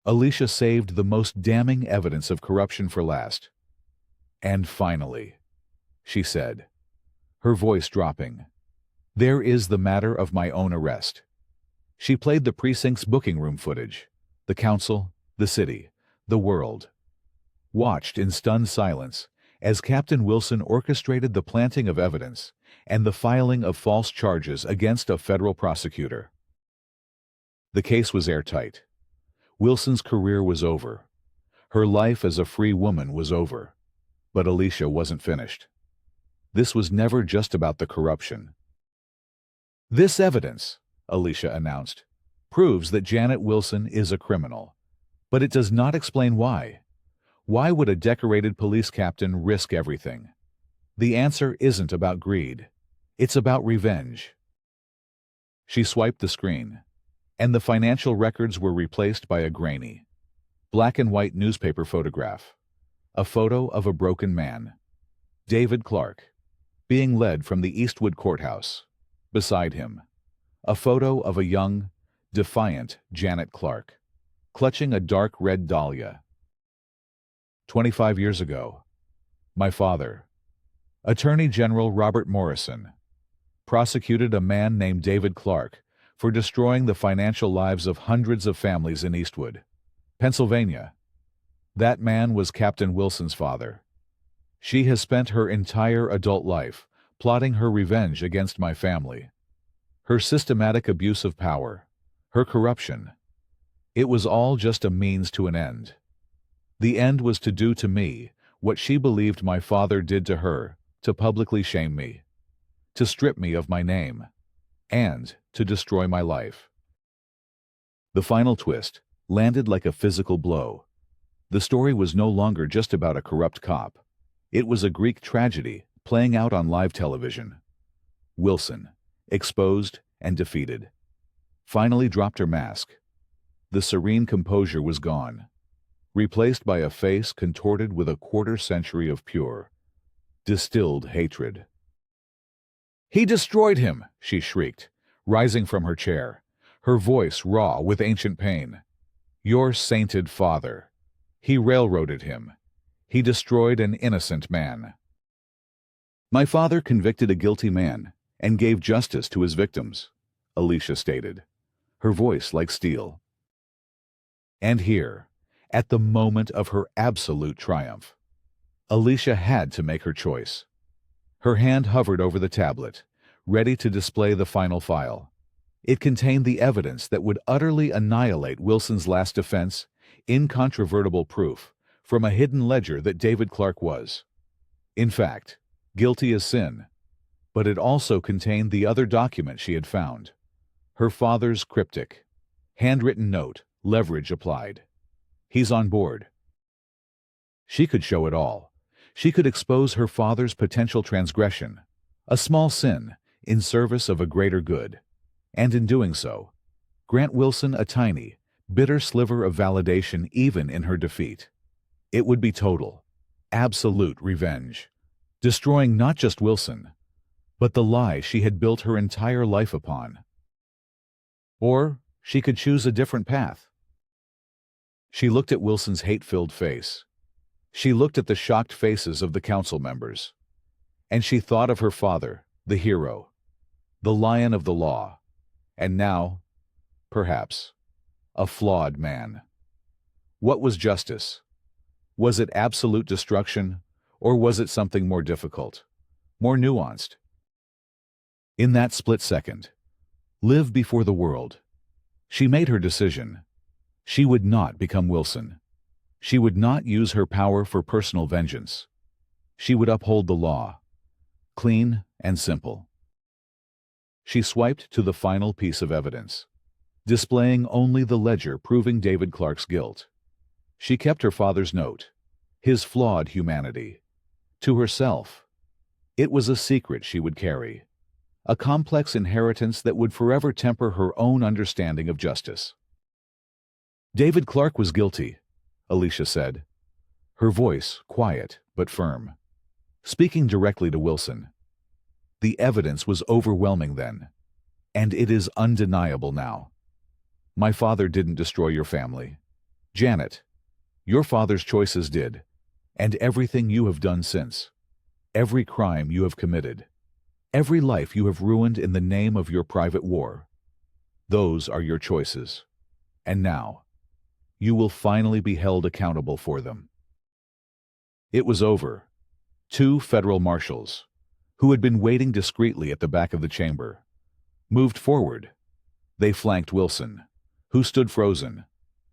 Alicia saved the most damning evidence of corruption for last. "And finally," she said, her voice dropping, "there is the matter of my own arrest." She played the precinct's booking room footage. The council, the city, the world watched in stunned silence as Captain Wilson orchestrated the planting of evidence and the filing of false charges against a federal prosecutor. The case was airtight. Wilson's career was over. Her life as a free woman was over. But Alicia wasn't finished. This was never just about the corruption. "This evidence," Alicia announced, "proves that Janet Wilson is a criminal. But it does not explain why. Why would a decorated police captain risk everything? The answer isn't about greed. It's about revenge." She swiped the screen, and the financial records were replaced by a grainy, black and white newspaper photograph. A photo of a broken man, David Clark, being led from the Eastwood courthouse. Beside him, a photo of a young, defiant Janet Clark, clutching a dark red dahlia. 25 years ago, my father, Attorney General Robert Morrison, prosecuted a man named David Clark for destroying the financial lives of hundreds of families in Eastwood, Pennsylvania. That man was Captain Wilson's father. She has spent her entire adult life plotting her revenge against my family. Her systematic abuse of power, her corruption. It was all just a means to an end. The end was to do to me what she believed my father did to her, to publicly shame me, to strip me of my name, and to destroy my life. The final twist landed like a physical blow. The story was no longer just about a corrupt cop. It was a Greek tragedy playing out on live television. Wilson, exposed and defeated, finally dropped her mask. The serene composure was gone, replaced by a face contorted with a quarter-century of pure, distilled hatred. "He destroyed him!" she shrieked, rising from her chair, her voice raw with ancient pain. "Your sainted father. He railroaded him. He destroyed an innocent man." "My father convicted a guilty man and gave justice to his victims," Alicia stated, her voice like steel. And here, at the moment of her absolute triumph, Alicia had to make her choice. Her hand hovered over the tablet, ready to display the final file. It contained the evidence that would utterly annihilate Wilson's last defense, incontrovertible proof from a hidden ledger that David Clark was, in fact, guilty as sin. But it also contained the other document she had found, her father's cryptic, handwritten note, leverage applied. "He's on board." She could show it all. She could expose her father's potential transgression, a small sin in service of a greater good, and in doing so, grant Wilson a tiny, bitter sliver of validation even in her defeat. It would be total, absolute revenge, destroying not just Wilson, but the lie she had built her entire life upon. Or she could choose a different path. She looked at Wilson's hate-filled face. She looked at the shocked faces of the council members. And she thought of her father, the hero, the lion of the law, and now, perhaps, a flawed man. What was justice? Was it absolute destruction, or was it something more difficult, more nuanced? In that split second, live before the world, she made her decision. She would not become Wilson. She would not use her power for personal vengeance. She would uphold the law, clean and simple. She swiped to the final piece of evidence, displaying only the ledger proving David Clark's guilt. She kept her father's note, his flawed humanity, to herself. It was a secret she would carry, a complex inheritance that would forever temper her own understanding of justice. David Clark was guilty, Alicia said, her voice quiet but firm, speaking directly to Wilson. The evidence was overwhelming then, and it is undeniable now. My father didn't destroy your family. Janet, your father's choices did, and everything you have done since. Every crime you have committed. Every life you have ruined in the name of your private war. Those are your choices. And now, you will finally be held accountable for them. It was over. Two federal marshals, who had been waiting discreetly at the back of the chamber, moved forward. They flanked Wilson, who stood frozen,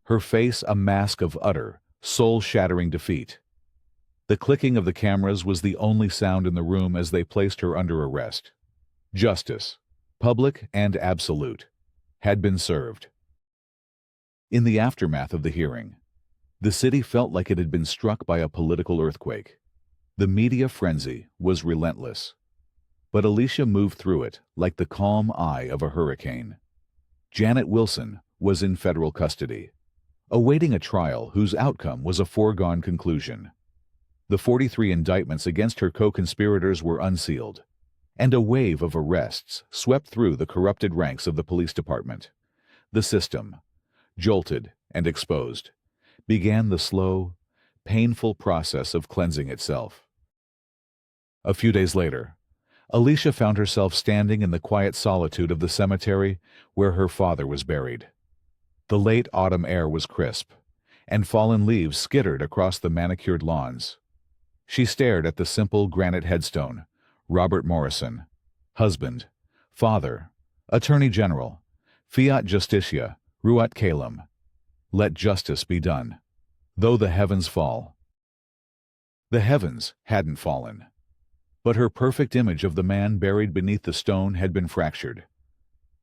her face a mask of utter, soul-shattering defeat. The clicking of the cameras was the only sound in the room as they placed her under arrest. Justice, public and absolute, had been served. In the aftermath of the hearing, the city felt like it had been struck by a political earthquake. The media frenzy was relentless. But Alicia moved through it like the calm eye of a hurricane. Janet Wilson was in federal custody, awaiting a trial whose outcome was a foregone conclusion. The 43 indictments against her co-conspirators were unsealed, and a wave of arrests swept through the corrupted ranks of the police department. The system, jolted and exposed, began the slow, painful process of cleansing itself. A few days later, Alicia found herself standing in the quiet solitude of the cemetery where her father was buried. The late autumn air was crisp, and fallen leaves skittered across the manicured lawns. She stared at the simple granite headstone, Robert Morrison, husband, father, attorney general, fiat justitia, ruat caelum. Let justice be done, though the heavens fall. The heavens hadn't fallen, but her perfect image of the man buried beneath the stone had been fractured.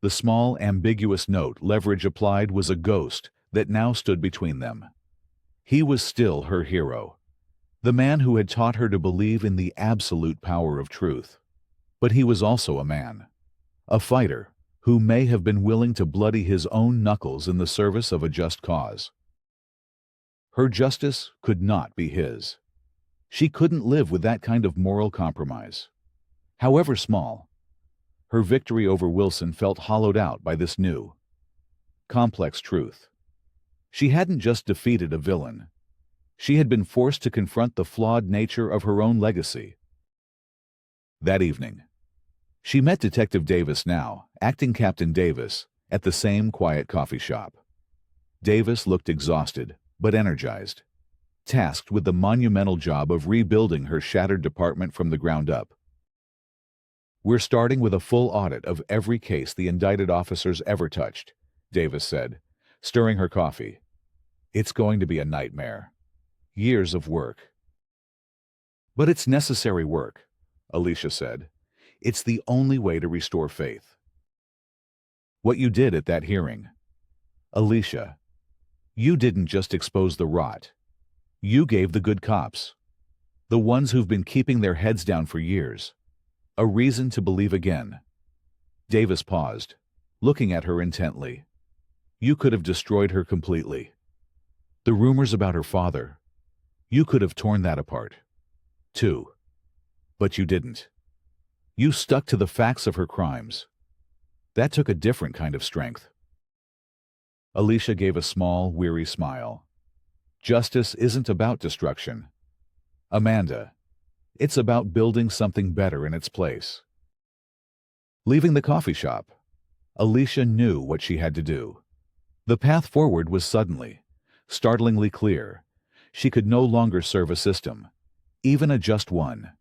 The small, ambiguous note Leverage applied was a ghost that now stood between them. He was still her hero, the man who had taught her to believe in the absolute power of truth. But he was also a man, a fighter, who may have been willing to bloody his own knuckles in the service of a just cause. Her justice could not be his. She couldn't live with that kind of moral compromise. However small, her victory over Wilson felt hollowed out by this new, complex truth. She hadn't just defeated a villain. She had been forced to confront the flawed nature of her own legacy. That evening, she met Detective Davis, now acting Captain Davis, at the same quiet coffee shop. Davis looked exhausted, but energized, tasked with the monumental job of rebuilding her shattered department from the ground up. We're starting with a full audit of every case the indicted officers ever touched, Davis said, stirring her coffee. It's going to be a nightmare. Years of work. But it's necessary work, Alicia said. It's the only way to restore faith. What you did at that hearing, Alicia, you didn't just expose the rot. You gave the good cops, the ones who've been keeping their heads down for years, a reason to believe again. Davis paused, looking at her intently. You could have destroyed her completely. The rumors about her father, you could have torn that apart, too. But you didn't. You stuck to the facts of her crimes. That took a different kind of strength. Alicia gave a small, weary smile. Justice isn't about destruction, Amanda. It's about building something better in its place. Leaving the coffee shop, Alicia knew what she had to do. The path forward was startlingly clear. She could no longer serve a system, even a just one,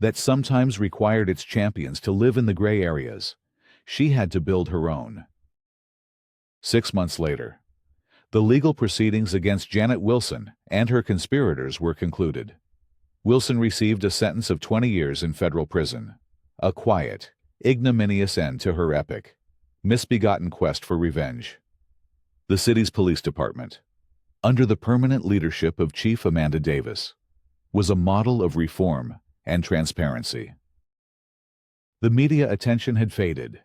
that sometimes required its champions to live in the gray areas. She had to build her own. 6 months later, the legal proceedings against Janet Wilson and her conspirators were concluded. Wilson received a sentence of 20 years in federal prison, a quiet, ignominious end to her epic, misbegotten quest for revenge. The city's police department, under the permanent leadership of Chief Amanda Davis, was a model of reform and transparency. The media attention had faded,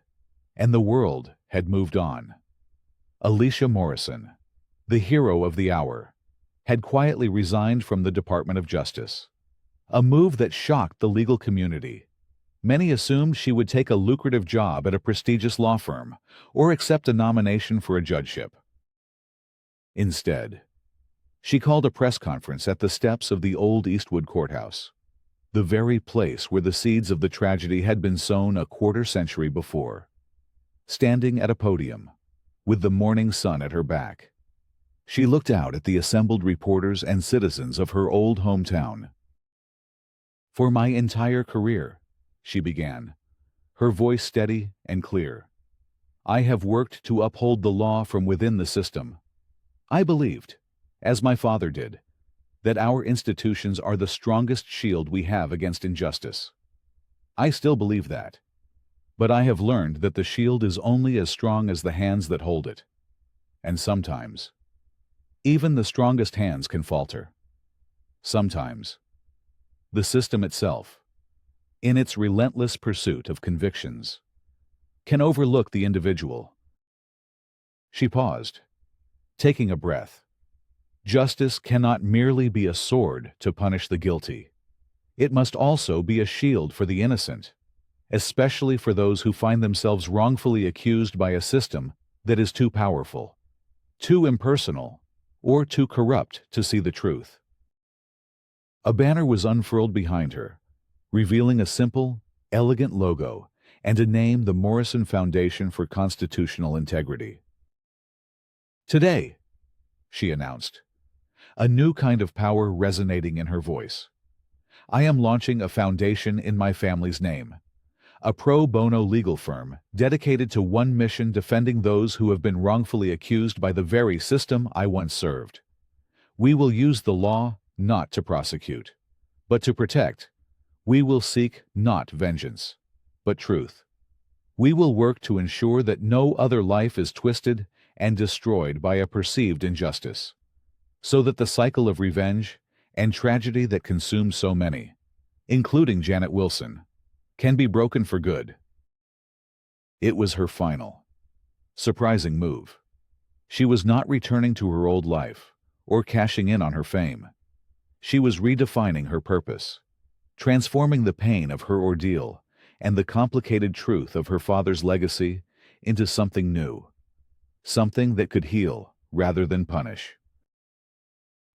and the world had moved on. Alicia Morrison, the hero of the hour, had quietly resigned from the Department of Justice, a move that shocked the legal community. Many assumed she would take a lucrative job at a prestigious law firm or accept a nomination for a judgeship. Instead, she called a press conference at the steps of the old Eastwood Courthouse, the very place where the seeds of the tragedy had been sown a quarter-century before. Standing at a podium, with the morning sun at her back, she looked out at the assembled reporters and citizens of her old hometown. "For my entire career," she began, her voice steady and clear, "I have worked to uphold the law from within the system. I believed, as my father did, that our institutions are the strongest shield we have against injustice. I still believe that. But I have learned that the shield is only as strong as the hands that hold it. And sometimes, even the strongest hands can falter. Sometimes, the system itself, in its relentless pursuit of convictions, can overlook the individual." She paused, taking a breath. Justice cannot merely be a sword to punish the guilty. It must also be a shield for the innocent, especially for those who find themselves wrongfully accused by a system that is too powerful, too impersonal, or too corrupt to see the truth. A banner was unfurled behind her, revealing a simple, elegant logo and a name: the Morrison Foundation for Constitutional Integrity. "Today," she announced, a new kind of power resonating in her voice, "I am launching a foundation in my family's name, a pro bono legal firm dedicated to one mission: defending those who have been wrongfully accused by the very system I once served. We will use the law not to prosecute, but to protect. We will seek not vengeance, but truth. We will work to ensure that no other life is twisted and destroyed by a perceived injustice, so that the cycle of revenge and tragedy that consumes so many, including Janet Wilson, can be broken for good." It was her final, surprising move. She was not returning to her old life or cashing in on her fame. She was redefining her purpose, transforming the pain of her ordeal and the complicated truth of her father's legacy into something new, something that could heal rather than punish.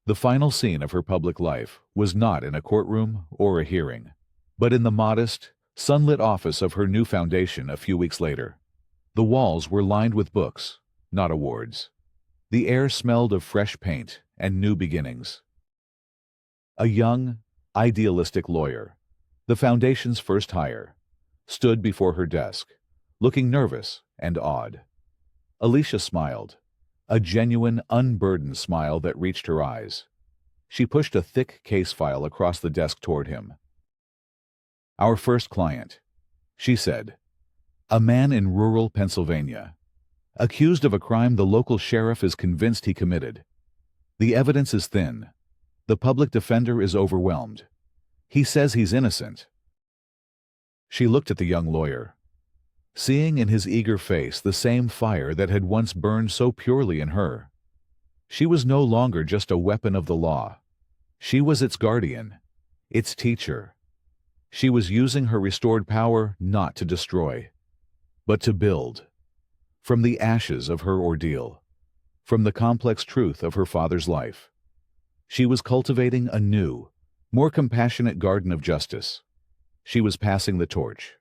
The final scene of her public life was not in a courtroom or a hearing, but in the modest, sunlit office of her new foundation a few weeks later. The walls were lined with books, not awards. The air smelled of fresh paint and new beginnings. A young, idealistic lawyer, the foundation's first hire, stood before her desk, looking nervous and awed. Alicia smiled, a genuine, unburdened smile that reached her eyes. She pushed a thick case file across the desk toward him. "Our first client," she said, "a man in rural Pennsylvania, accused of a crime the local sheriff is convinced he committed. The evidence is thin. The public defender is overwhelmed. He says he's innocent." She looked at the young lawyer, seeing in his eager face the same fire that had once burned so purely in her. She was no longer just a weapon of the law. She was its guardian, its teacher. She was using her restored power not to destroy, but to build. From the ashes of her ordeal, from the complex truth of her father's life, she was cultivating a new, more compassionate garden of justice. She was passing the torch.